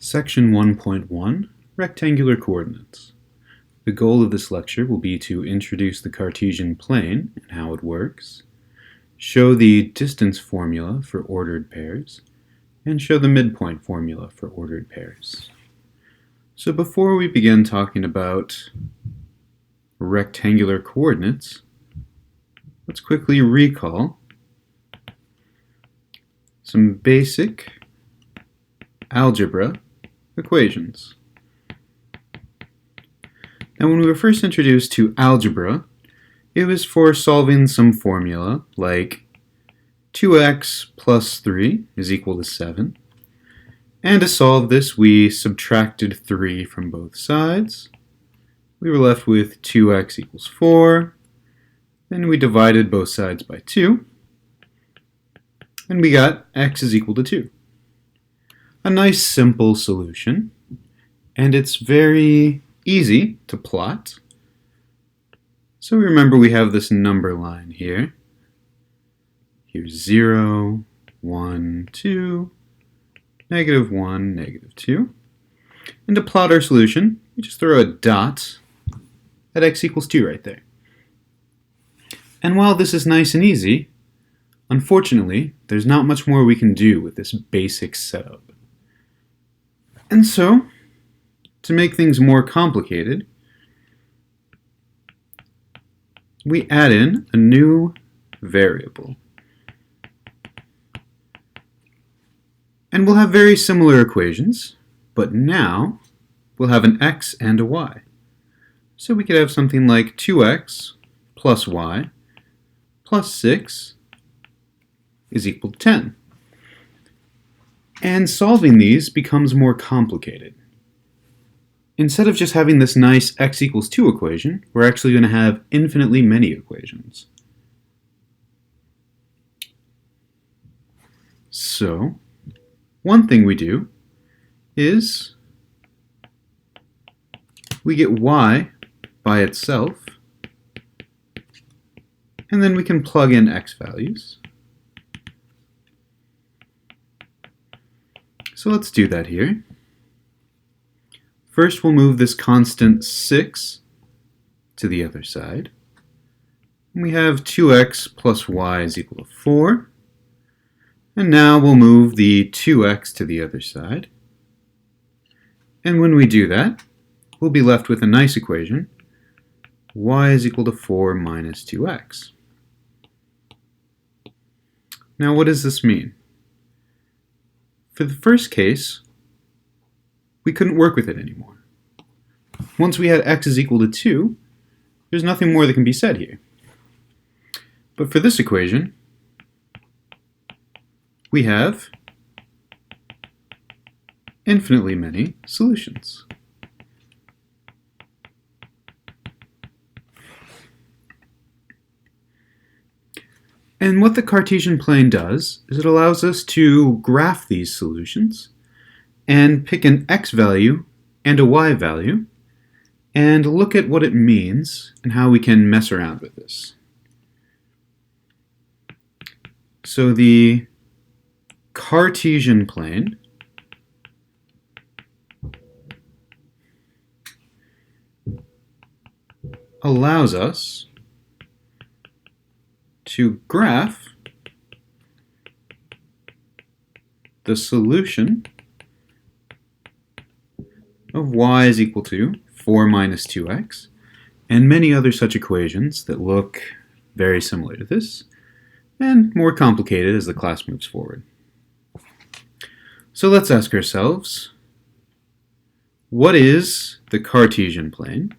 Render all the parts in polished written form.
Section 1.1, Rectangular Coordinates. The goal of this lecture will be to introduce the Cartesian plane and how it works, show the distance formula for ordered pairs, and show the midpoint formula for ordered pairs. So before we begin talking about rectangular coordinates, let's quickly recall some basic algebra equations. Now, when we were first introduced to algebra, it was for solving some formula like 2x plus 3 is equal to 7. And to solve this, we subtracted 3 from both sides. We were left with 2x equals 4. Then we divided both sides by 2. And we got x is equal to 2. A nice simple solution, and it's very easy to plot. So remember we have this number line here. Here's 0, 1, 2, negative 1, negative 2. And to plot our solution, we just throw a dot at x equals 2 right there. And while this is nice and easy, unfortunately, there's not much more we can do with this basic setup. And so, to make things more complicated, we add in a new variable. And we'll have very similar equations, but now we'll have an x and a y. So we could have something like 2x plus y plus 6 is equal to 10. And solving these becomes more complicated. Instead of just having this nice x equals 2 equation, we're actually going to have infinitely many equations. So, one thing we do is we get y by itself, and then we can plug in x values. So let's do that here. First, we'll move this constant 6 to the other side. We have 2x plus y is equal to 4. And now we'll move the 2x to the other side. And when we do that, we'll be left with a nice equation. Y is equal to 4 minus 2x. Now, what does this mean? For the first case, we couldn't work with it anymore. Once we had x is equal to 2, there's nothing more that can be said here. But for this equation, we have infinitely many solutions. And what the Cartesian plane does is it allows us to graph these solutions and pick an x value and a y value and look at what it means and how we can mess around with this. So the Cartesian plane allows us to graph the solution of y is equal to 4 minus 2x, and many other such equations that look very similar to this, and more complicated as the class moves forward. So let's ask ourselves, what is the Cartesian plane?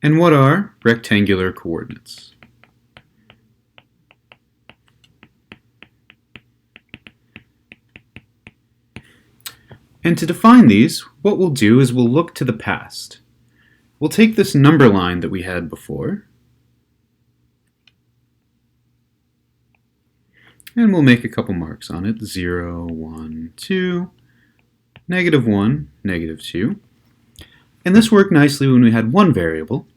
And what are rectangular coordinates? And to define these, what we'll do is we'll look to the past. We'll take this number line that we had before, and we'll make a couple marks on it. 0, 1, 2, negative 1, negative 2. And this worked nicely when we had one variable,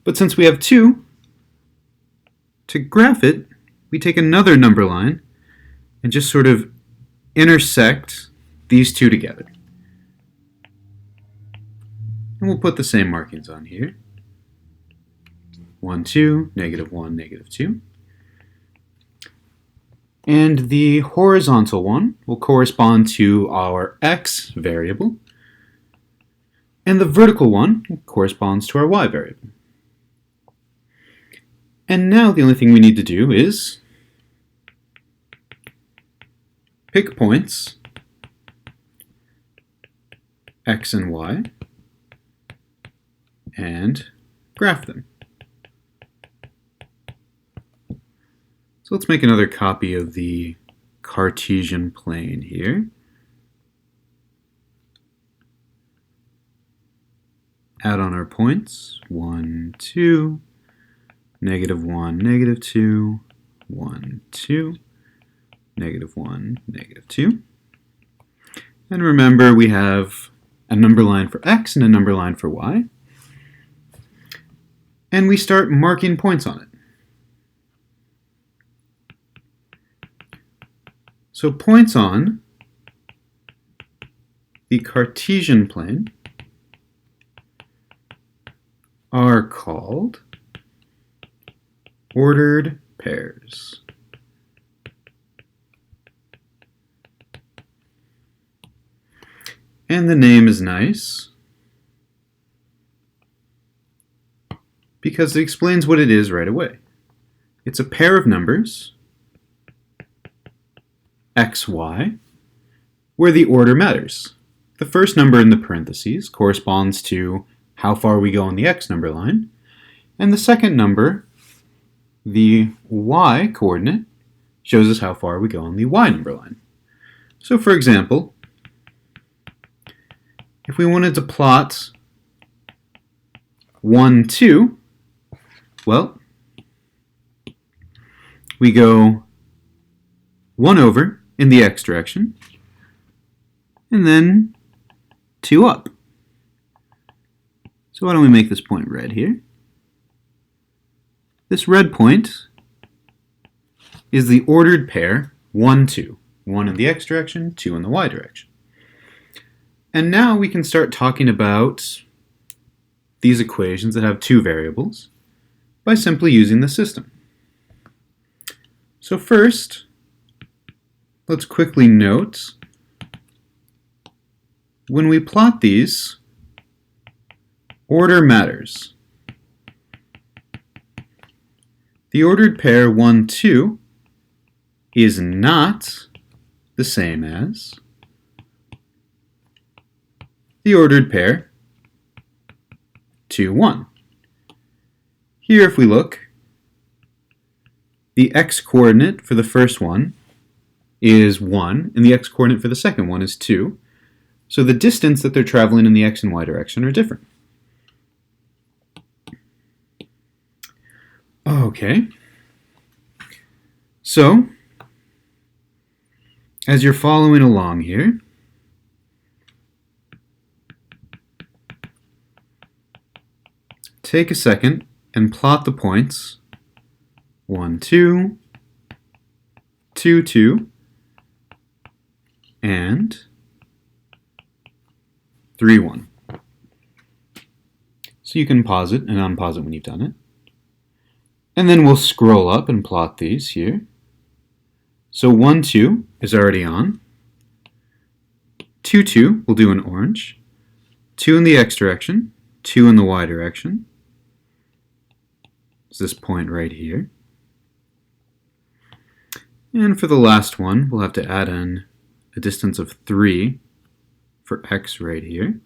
but since we have two, to graph it, we take another number line and just sort of intersect these two together. And we'll put the same markings on here. 1, 2, -1, -2. And the horizontal one will correspond to our x variable, and the vertical one corresponds to our y variable. And now the only thing we need to do is pick points, x and y, and graph them. So let's make another copy of the Cartesian plane here. Add on our points, 1, 2, -1, -2, 1, 2, -1, -2. And remember, we have a number line for x and a number line for y. And we start marking points on it. So points on the Cartesian plane are called ordered pairs. And the name is nice because it explains what it is right away. It's a pair of numbers, x, y, where the order matters. The first number in the parentheses corresponds to how far we go on the x number line, and the second number, the y coordinate, shows us how far we go on the y number line. So for example, if we wanted to plot 1, 2, well, we go 1 over in the x direction, and then 2 up. So why don't we make this point red here? This red point is the ordered pair 1, 2. 1 in the x direction, 2 in the y direction. And now we can start talking about these equations that have two variables by simply using the system. So first, let's quickly note, when we plot these, order matters. The ordered pair 1, 2 is not the same as the ordered pair 2, 1. Here, if we look, the x-coordinate for the first one is 1, and the x-coordinate for the second one is 2. So the distance that they're traveling in the x and y direction are different. Okay. So, as you're following along here, take a second and plot the points 1, 2, 2, 2, and 3, 1. So you can pause it and unpause it when you've done it. And then we'll scroll up and plot these here. So 1, 2 is already on. 2, 2 we'll do in orange. 2 in the x direction, 2 in the y direction. It's this point right here. And for the last one, we'll have to add in a distance of 3 for x right here.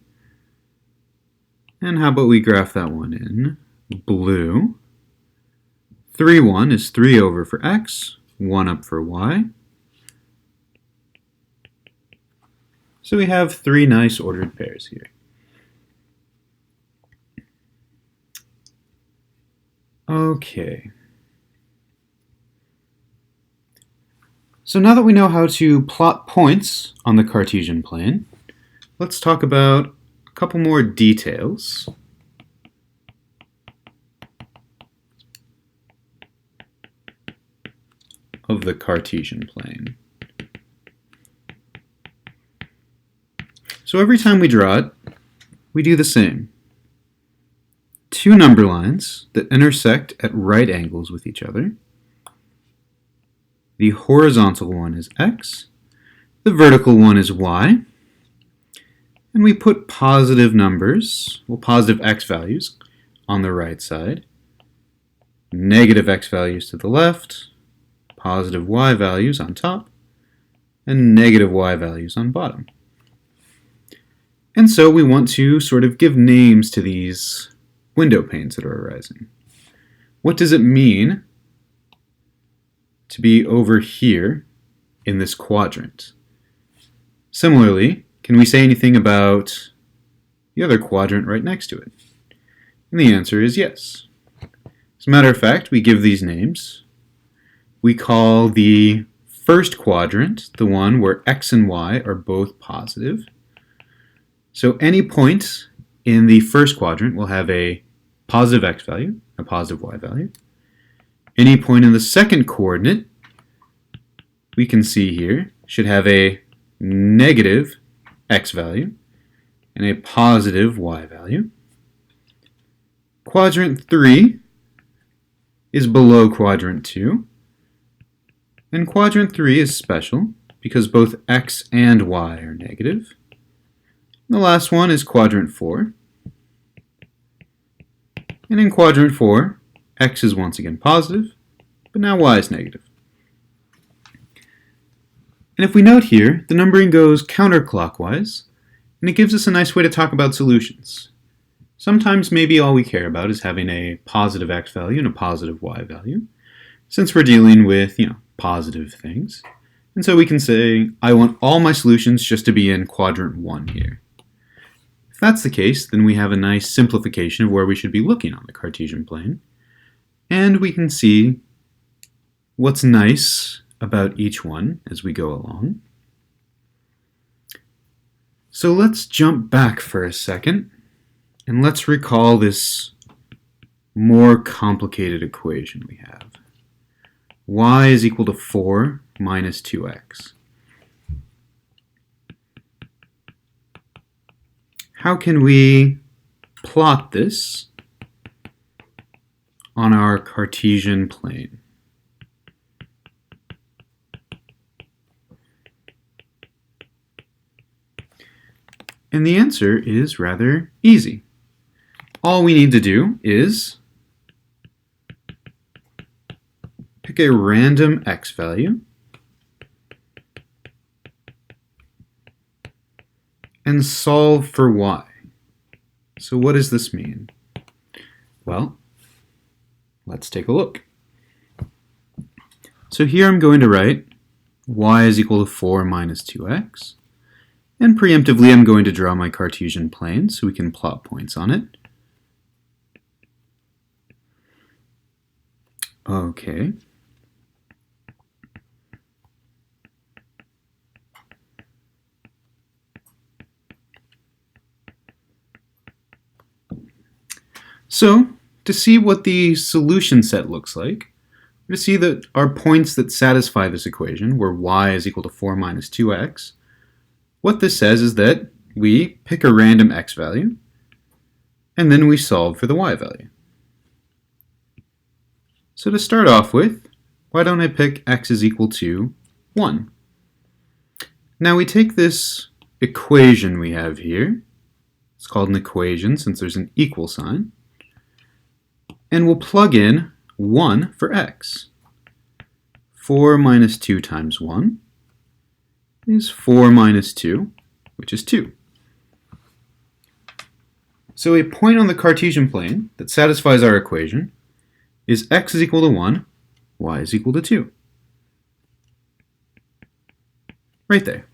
And how about we graph that one in blue? 3, 1 is 3 over for x, 1 up for y. So we have 3 nice ordered pairs here. Okay. So now that we know how to plot points on the Cartesian plane, let's talk about a couple more details. Of the Cartesian plane. So every time we draw it, we do the same. Two number lines that intersect at right angles with each other. The horizontal one is x, the vertical one is y, and we put positive numbers, well, positive x values on the right side, negative x values to the left, positive y values on top, and negative y values on bottom. And so we want to sort of give names to these window panes that are arising. What does it mean to be over here in this quadrant? Similarly, can we say anything about the other quadrant right next to it? And the answer is yes. As a matter of fact, we give these names. We call the first quadrant the one where x and y are both positive. So any point in the first quadrant will have a positive x value, a positive y value. Any point in the second coordinate, we can see here, should have a negative x value and a positive y value. Quadrant 3 is below quadrant 2. And quadrant 3 is special because both x and y are negative. The last one is quadrant 4. And in quadrant 4, x is once again positive, but now y is negative. And if we note here, the numbering goes counterclockwise, and it gives us a nice way to talk about solutions. Sometimes maybe all we care about is having a positive x value and a positive y value, since we're dealing with, positive things. And so we can say, I want all my solutions just to be in quadrant 1 here. If that's the case, then we have a nice simplification of where we should be looking on the Cartesian plane. And we can see what's nice about each one as we go along. So let's jump back for a second, and let's recall this more complicated equation we have. Y is equal to 4 minus 2x. How can we plot this on our Cartesian plane? And the answer is rather easy. All we need to do is pick a random x value and solve for y. So what does this mean? Well, let's take a look. So here I'm going to write y is equal to 4 minus 2x. And preemptively I'm going to draw my Cartesian plane so we can plot points on it. Okay. So, to see what the solution set looks like, we're going to see that our points that satisfy this equation, where y is equal to 4 minus 2x, what this says is that we pick a random x value, and then we solve for the y value. So to start off with, why don't I pick x is equal to 1? Now we take this equation we have here, it's called an equation since there's an equal sign, and we'll plug in 1 for x. 4 minus 2 times 1 is 4 minus 2, which is 2. So a point on the Cartesian plane that satisfies our equation is x is equal to 1, y is equal to 2. Right there.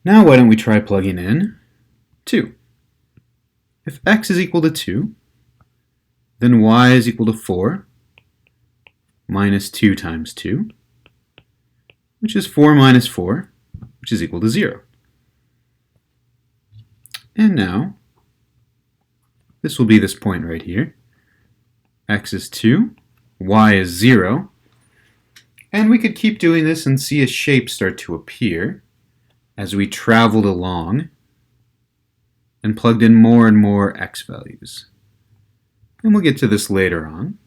Now why don't we try plugging in 2? If x is equal to 2, then y is equal to 4 minus 2 times 2, which is 4 minus 4, which is equal to 0. And now, this will be this point right here. X is 2, y is 0, and we could keep doing this and see a shape start to appear. as we traveled along and plugged in more and more x values. And we'll get to this later on.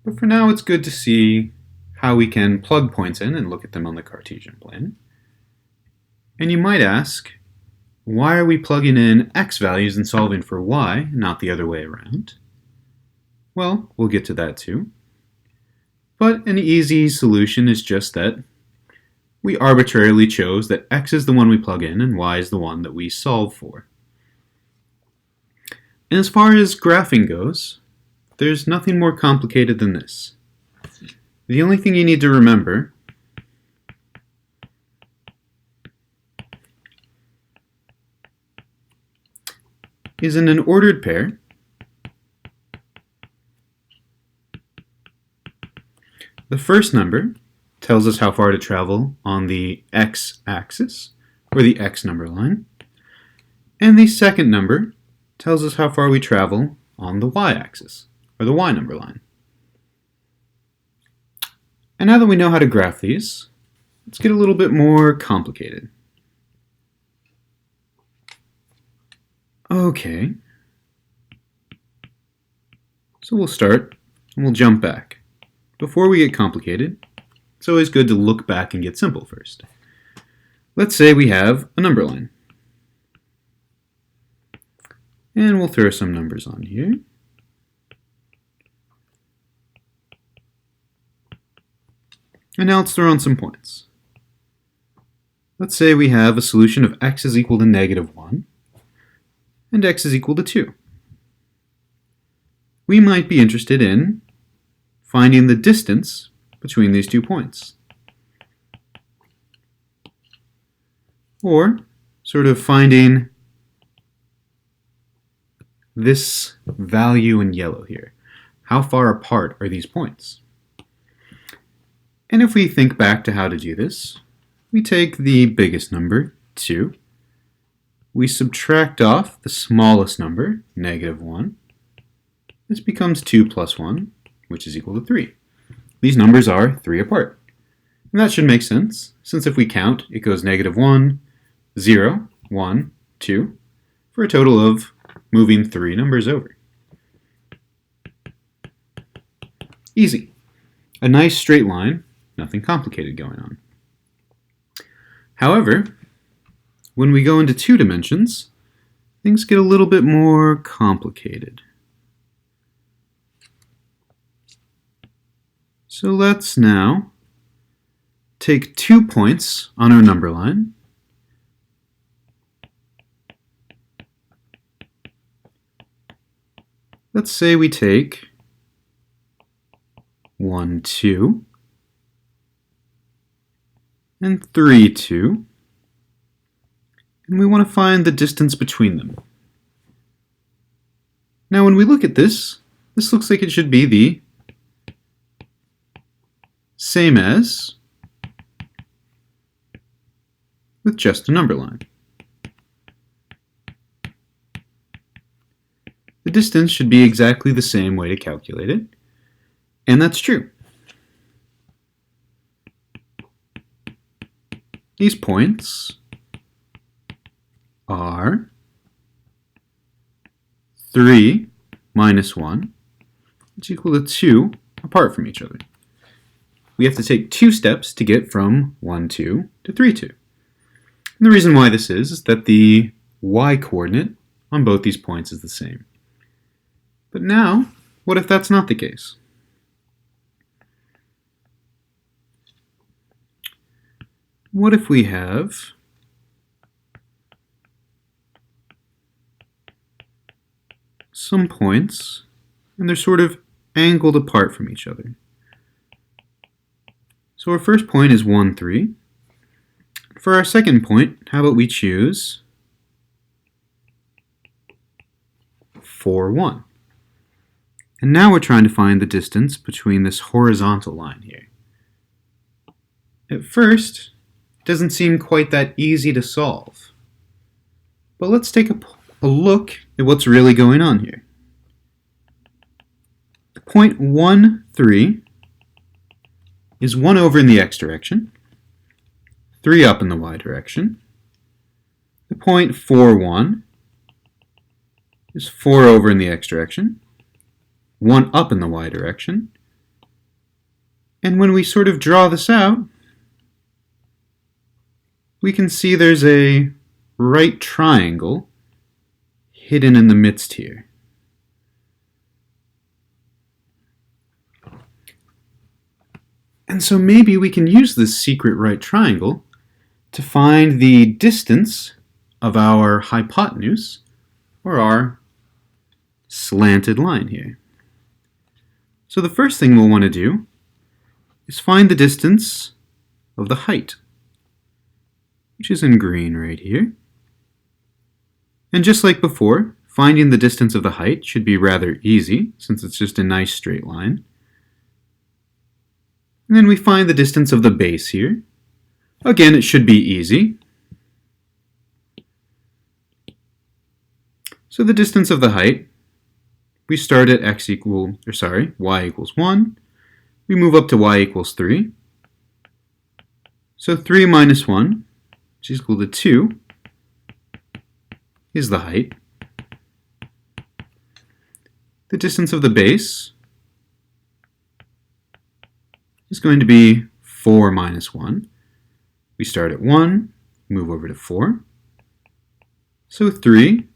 But for now, it's good to see how we can plug points in and look at them on the Cartesian plane. And you might ask, why are we plugging in x values and solving for y, not the other way around? Well, we'll get to that too. But an easy solution is just that we arbitrarily chose that x is the one we plug in and y is the one that we solve for. And as far as graphing goes, there's nothing more complicated than this. The only thing you need to remember is in an ordered pair, the first number tells us how far to travel on the x-axis, or the x number line, and the second number tells us how far we travel on the y-axis, or the y number line. And now that we know how to graph these, let's get a little bit more complicated. Okay, so we'll start and we'll jump back. Before we get complicated, it's always good to look back and get simple first. Let's say we have a number line. And we'll throw some numbers on here. And now let's throw on some points. Let's say we have a solution of x is equal to -1 and x is equal to 2. We might be interested in finding the distance between these 2 points. Or sort of finding this value in yellow here. How far apart are these points? And if we think back to how to do this, we take the biggest number, 2. We subtract off the smallest number, -1. This becomes 2 plus 1, which is equal to 3. These numbers are 3 apart. And that should make sense, since if we count, it goes -1, 0, 1, 2, for a total of moving 3 numbers over. Easy. A nice straight line, nothing complicated going on. However, when we go into 2 dimensions, things get a little bit more complicated. So let's now take 2 points on our number line Let's say we take 1, 2, and 3, 2, and we want to find the distance between them. Now when we look at this looks like it should be the same as with just a number line. The distance should be exactly the same way to calculate it, and that's true. These points are 3 minus 1, which is equal to 2 apart from each other. We have to take 2 steps to get from 1, 2 to 3, 2. And the reason why this is that the y-coordinate on both these points is the same. But now, what if that's not the case? What if we have some points and they're sort of angled apart from each other? So our first point is 1, 3. For our second point, how about we choose 4, 1. And now we're trying to find the distance between this horizontal line here. At first, it doesn't seem quite that easy to solve. But let's take a look at what's really going on here. Point 1, 3 is 1 over in the x direction, 3 up in the y direction. The point 4, 1 is 4 over in the x direction, 1 up in the y direction. And when we sort of draw this out, we can see there's a right triangle hidden in the midst here. And so maybe we can use this secret right triangle to find the distance of our hypotenuse, or our slanted line here. So the first thing we'll want to do is find the distance of the height, which is in green right here. And just like before, finding the distance of the height should be rather easy, since it's just a nice straight line. And then we find the distance of the base here. Again, it should be easy. So the distance of the height, we start at y equals 1. We move up to y equals 3. So 3 minus 1, which is equal to 2, is the height. The distance of the base is going to be 4 minus 1. We start at 1, move over to 4. So 3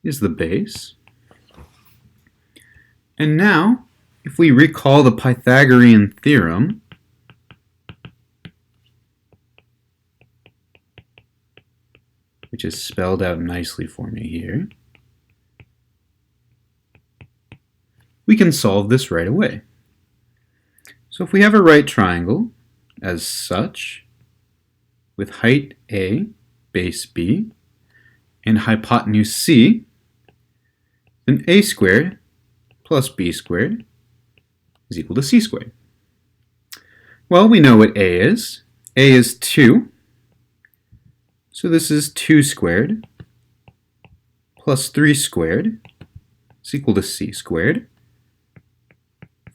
is the base. And now, if we recall the Pythagorean theorem, which is spelled out nicely for me here, we can solve this right away. So if we have a right triangle as such, with height A, base B, and hypotenuse C, then A squared plus B squared is equal to C squared. Well, we know what A is. A is 2. So this is 2 squared plus 3 squared is equal to C squared.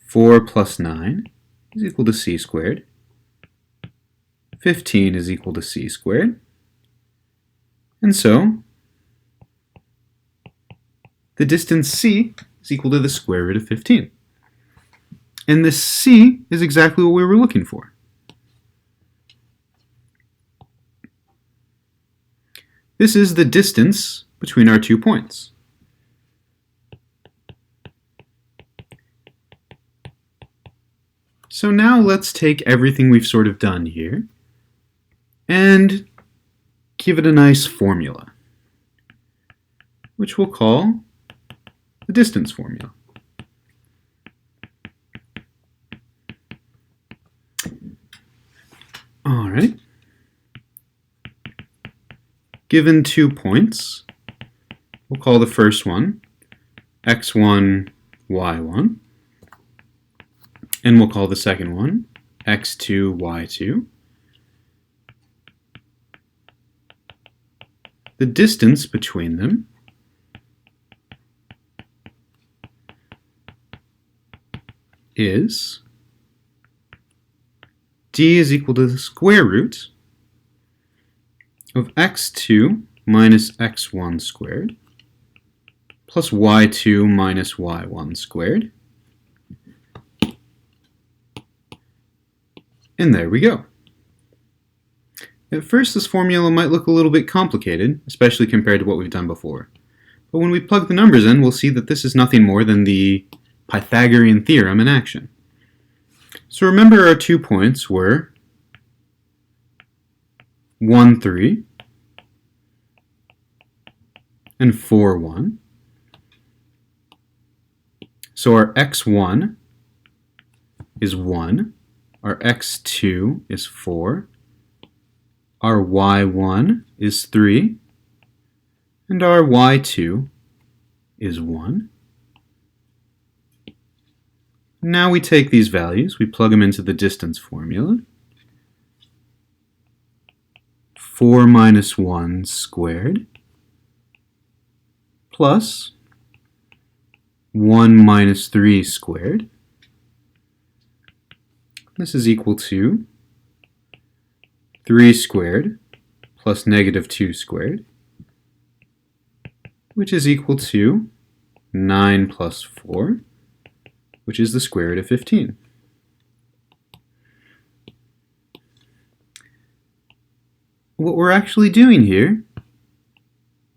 4 plus 9 is equal to C squared. 15 is equal to C squared. And so, the distance C is equal to the square root of 15. And this C is exactly what we were looking for. This is the distance between our 2 points. So now let's take everything we've sort of done here and give it a nice formula, which we'll call the distance formula. All right. Given 2 points, we'll call the first one x1, y1, and we'll call the second one x2, y2. The distance between them is d is equal to the square root of x2 minus x1 squared plus y2 minus y1 squared. And there we go. At first, this formula might look a little bit complicated, especially compared to what we've done before. But when we plug the numbers in, we'll see that this is nothing more than the Pythagorean theorem in action. So remember, our 2 points were 1, 3 and 4, 1. So our x1 is 1, our x2 is 4, our y1 is 3, and our y2 is 1. Now we take these values, we plug them into the distance formula. 4 minus 1 squared plus 1 minus 3 squared. This is equal to 3 squared plus negative 2 squared, which is equal to 9 plus 4, which is the square root of 15. What we're actually doing here,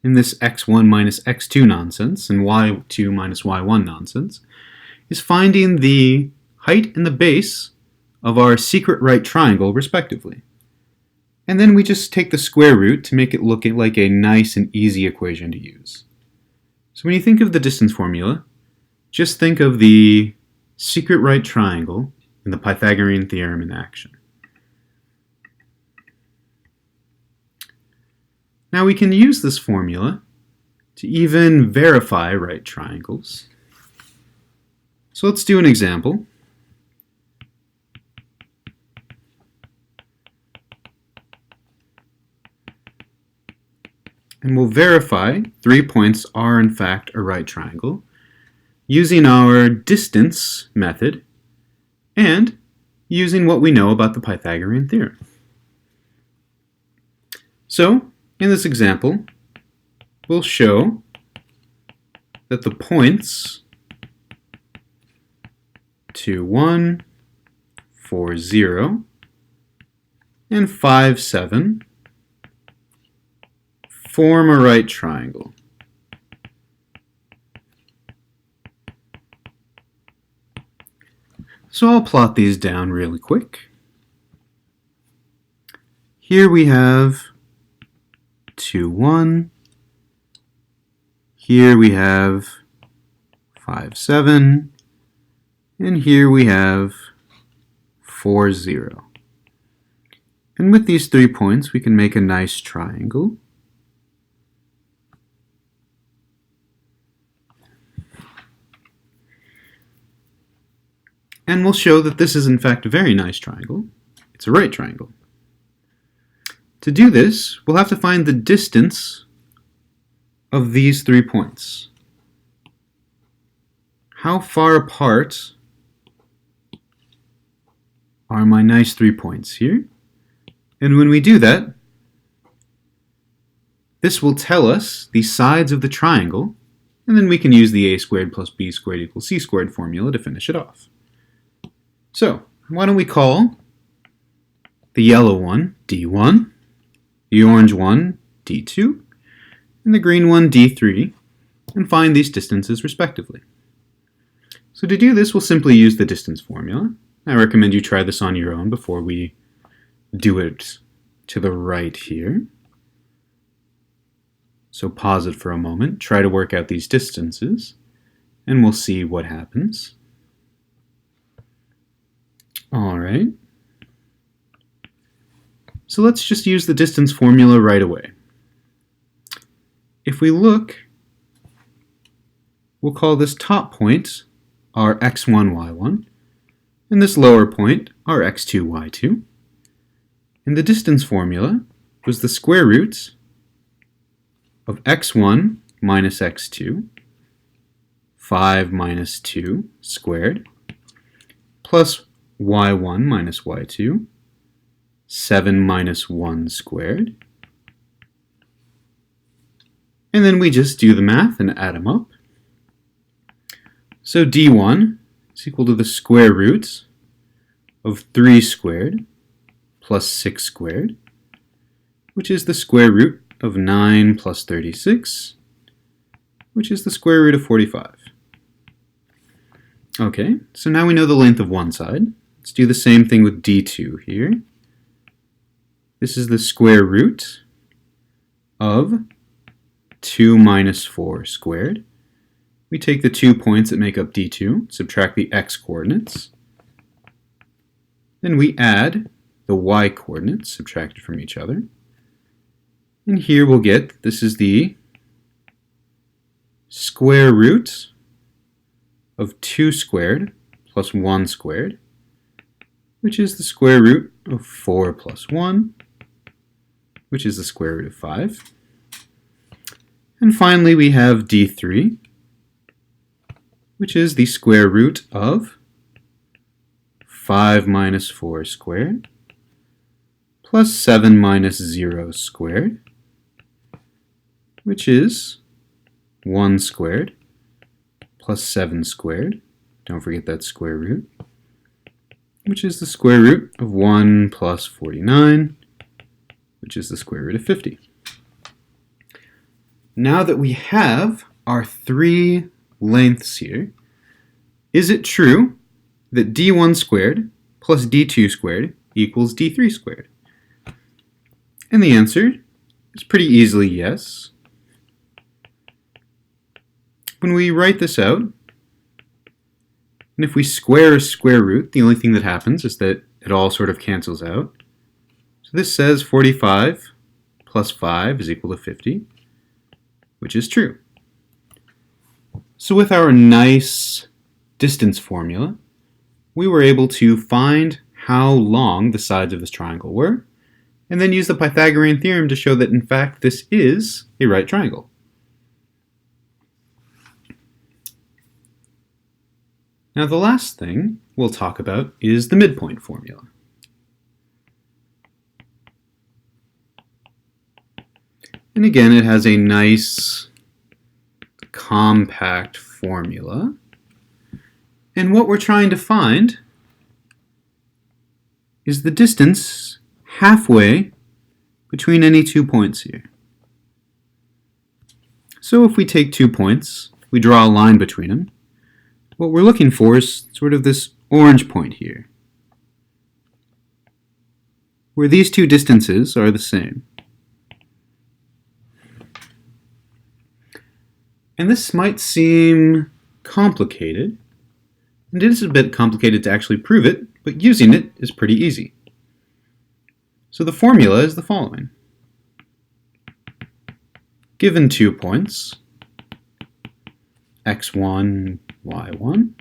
in this x1 minus x2 nonsense and y2 minus y1 nonsense, is finding the height and the base of our secret right triangle, respectively. And then we just take the square root to make it look like a nice and easy equation to use. So when you think of the distance formula, just think of the secret right triangle in the Pythagorean theorem in action. Now we can use this formula to even verify right triangles. So let's do an example. And we'll verify 3 points are in fact a right triangle using our distance method and using what we know about the Pythagorean theorem. So, in this example, we'll show that the points 2, 1, 4, 0, and 5, 7 form a right triangle. So I'll plot these down really quick. Here we have 2, 1. Here we have 5, 7. And here we have 4, 0. And with these 3 points, we can make a nice triangle. And we'll show that this is in fact a very nice triangle. It's a right triangle. To do this, we'll have to find the distance of these 3 points. How far apart are my nice 3 points here? And when we do that, this will tell us the sides of the triangle, and then we can use the a squared plus b squared equals c squared formula to finish it off. So, why don't we call the yellow one D1, the orange one D2, and the green one D3, and find these distances respectively. So to do this, we'll simply use the distance formula. I recommend you try this on your own before we do it to the right here. So pause it for a moment, try to work out these distances, and we'll see what happens. Alright, so let's just use the distance formula right away. If we look, we'll call this top point our x1, y1, and this lower point our x2, y2. And the distance formula was the square root of x1 minus x2, 5 minus 2 squared, plus y1 minus y2, 7 minus 1 squared. And then we just do the math and add them up. So d1 is equal to the square root of 3 squared plus 6 squared, which is the square root of 9 plus 36, which is the square root of 45. Okay, so now we know the length of one side. Let's do the same thing with d2 here. This is the square root of 2 minus 4 squared. We take the 2 points that make up d2, subtract the x coordinates. Then we add the y coordinates subtracted from each other. And here we'll get, this is the square root of 2 squared plus 1 squared, which is the square root of 4 plus 1, which is the square root of 5. And finally we have d3, which is the square root of 5 minus 4 squared plus 7 minus 0 squared, which is 1 squared plus 7 squared. Don't forget that square root, which is the square root of 1 plus 49, which is the square root of 50. Now that we have our three lengths here, is it true that d1 squared plus d2 squared equals d3 squared? And the answer is pretty easily yes. When we write this out, and if we square a square root, the only thing that happens is that it all sort of cancels out. So this says 45 plus 5 is equal to 50, which is true. So with our nice distance formula, we were able to find how long the sides of this triangle were, and then use the Pythagorean theorem to show that in fact this is a right triangle. Now the last thing we'll talk about is the midpoint formula. And again, it has a nice compact formula. And what we're trying to find is the distance halfway between any 2 points here. So if we take 2 points, we draw a line between them, what we're looking for is sort of this orange point here, where these two distances are the same. And this might seem complicated, and it is a bit complicated to actually prove it, but using it is pretty easy. So the formula is the following. Given 2 points, x1, y1,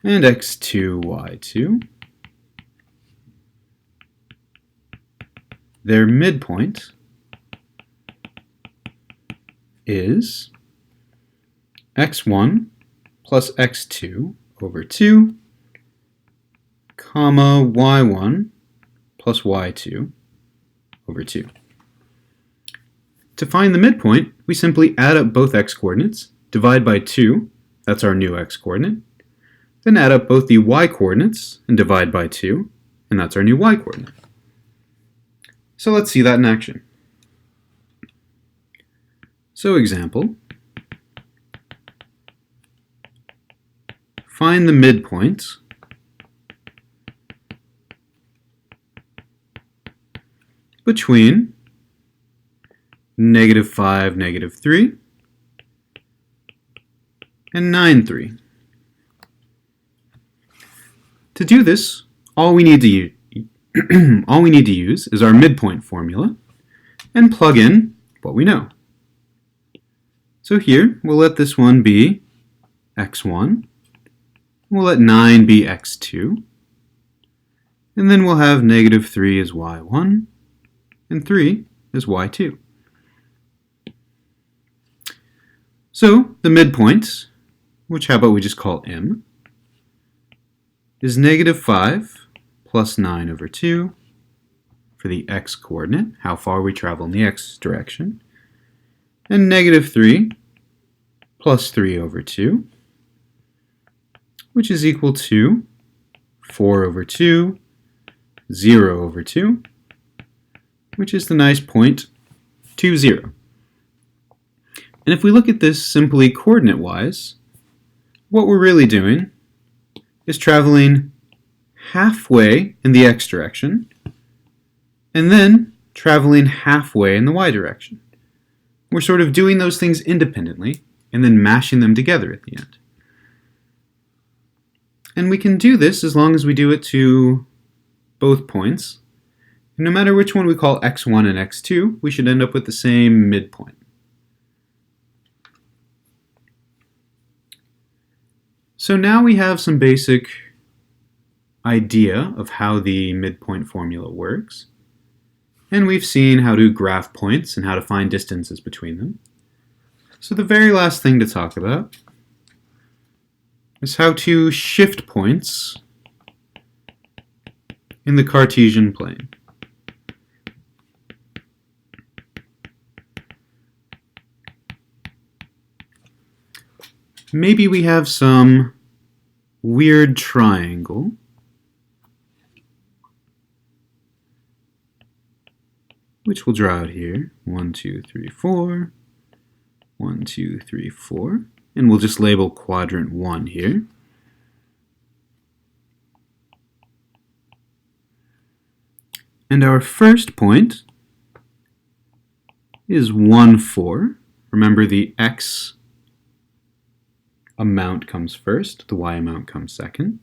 and x2, y2, their midpoint is x1 plus x2 over 2, comma y1 plus y2 over 2. To find the midpoint, we simply add up both x-coordinates, divide by 2, that's our new x-coordinate, then add up both the y-coordinates and divide by 2, and that's our new y-coordinate. So let's see that in action. So example, find the midpoint between -5, -3, and 9, 3. To do this, all we need to use is our midpoint formula and plug in what we know. So here, we'll let this one be x1, we'll let 9 be x2, and then we'll have -3 as y1, and 3 as y2. So the midpoint, which how about we just call m, is -5 plus 9 over 2 for the x-coordinate, how far we travel in the x direction, and -3 plus 3 over 2, which is equal to 4 over 2, 0 over 2, which is the nice point 2, 0. And if we look at this simply coordinate-wise, what we're really doing is traveling halfway in the x direction, and then traveling halfway in the y direction. We're sort of doing those things independently, and then mashing them together at the end. And we can do this as long as we do it to both points. And no matter which one we call x1 and x2, we should end up with the same midpoint. So now we have some basic idea of how the midpoint formula works, and we've seen how to graph points and how to find distances between them. So the very last thing to talk about is how to shift points in the Cartesian plane. maybe we have some weird triangle. Which we'll draw out here. 1, 2, 3, 4. 1, 2, 3, 4. And we'll just label quadrant 1 here. And our first point is 1, 4. Remember, the x amount comes first, the y amount comes second.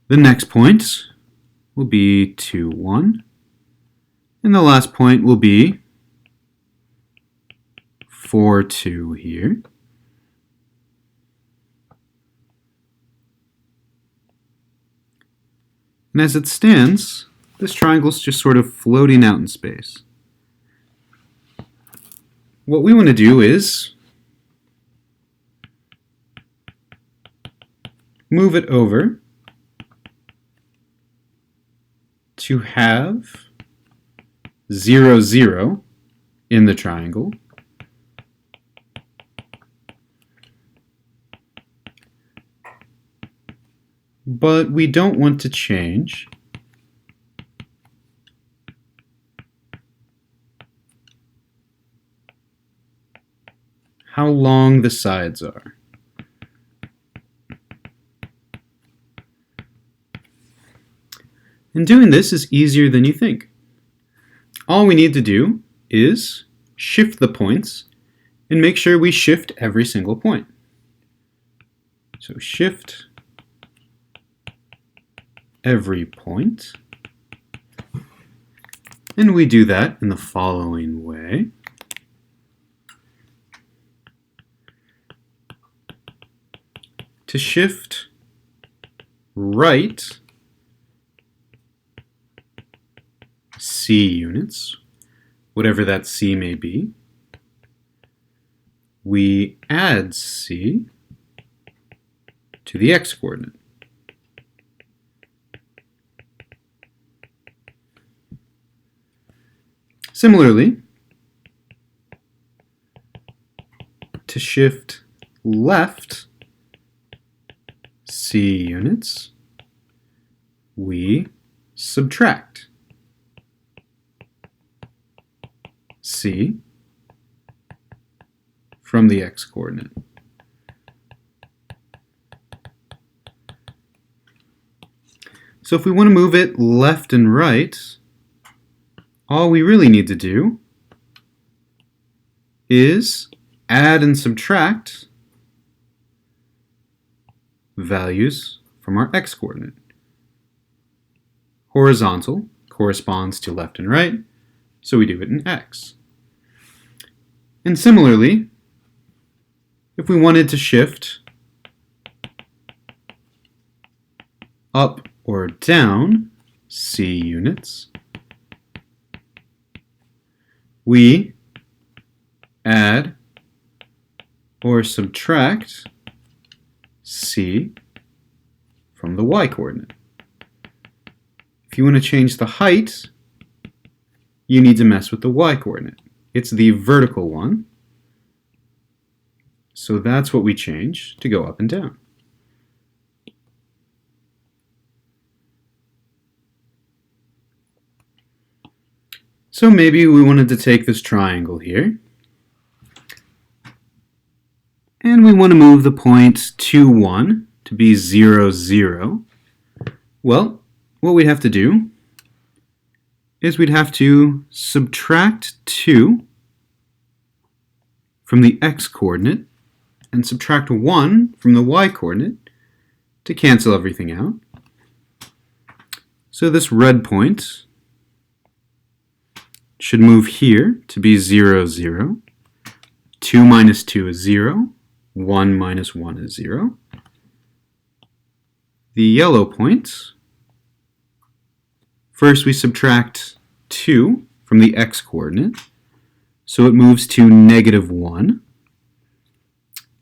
The next point will be 2, 1. And the last point will be 4, 2 here. And as it stands, this triangle is just sort of floating out in space. What we want to do is move it over to have 0, 0 in the triangle. But we don't want to change how long the sides are. And doing this is easier than you think. All we need to do is shift the points and make sure we shift every single point. So shift every point. And we do that in the following way. To shift right C units, whatever that C may be, we add C to the x-coordinate. Similarly, to shift left C units, we subtract C from the x-coordinate. So if we want to move it left and right, all we really need to do is add and subtract values from our x-coordinate. Horizontal corresponds to left and right, so we do it in x. And similarly, if we wanted to shift up or down C units, we add or subtract C from the y-coordinate. If you want to change the height, you need to mess with the y-coordinate. It's the vertical one, so that's what we change to go up and down. So maybe we wanted to take this triangle here, and we want to move the point 2, 1 to be 0, 0. Well, what we'd have to do is we'd have to subtract 2 from the x-coordinate and subtract 1 from the y-coordinate to cancel everything out. So this red point should move here to be 0, 0. 2 minus 2 is 0. 1 minus 1 is 0. The yellow point, first we subtract 2 from the x-coordinate, so it moves to negative 1.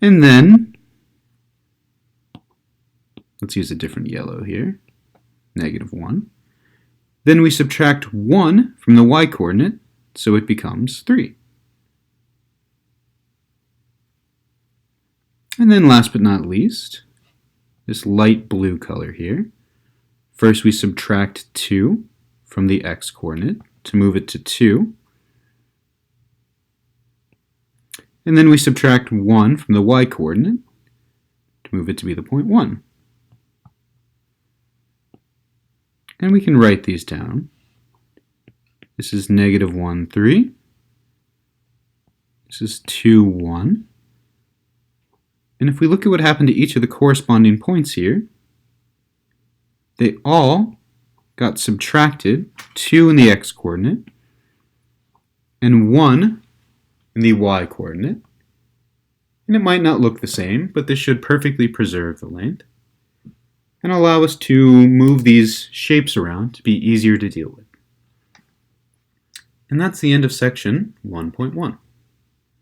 And then, let's use a different yellow here, negative 1. Then we subtract 1 from the y-coordinate, so it becomes 3. And then last but not least, this light blue color here. First we subtract 2 from the x-coordinate to move it to 2. And then we subtract 1 from the y-coordinate to move it to be the point 1. And we can write these down. This is negative 1, 3. This is 2, 1. And if we look at what happened to each of the corresponding points here, they all got subtracted, 2 in the x-coordinate and 1 in the y-coordinate. And it might not look the same, but this should perfectly preserve the length and allow us to move these shapes around to be easier to deal with. And that's the end of section 1.1.